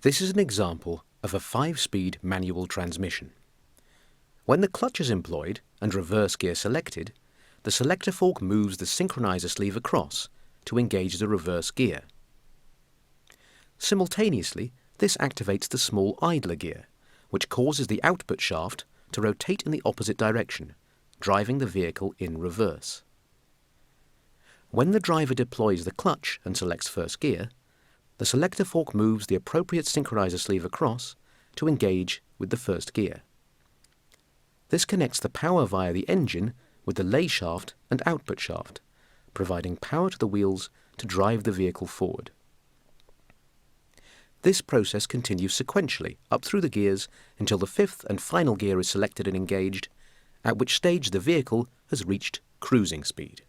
This is an example of a 5-speed manual transmission. When the clutch is employed and reverse gear selected, the selector fork moves the synchronizer sleeve across to engage the reverse gear. Simultaneously, this activates the small idler gear, which causes the output shaft to rotate in the opposite direction, driving the vehicle in reverse. When the driver deploys the clutch and selects first gear, the selector fork moves the appropriate synchronizer sleeve across to engage with the first gear. This connects the power via the engine with the lay shaft and output shaft, providing power to the wheels to drive the vehicle forward. This process continues sequentially up through the gears until the 5th and final gear is selected and engaged, at which stage the vehicle has reached cruising speed.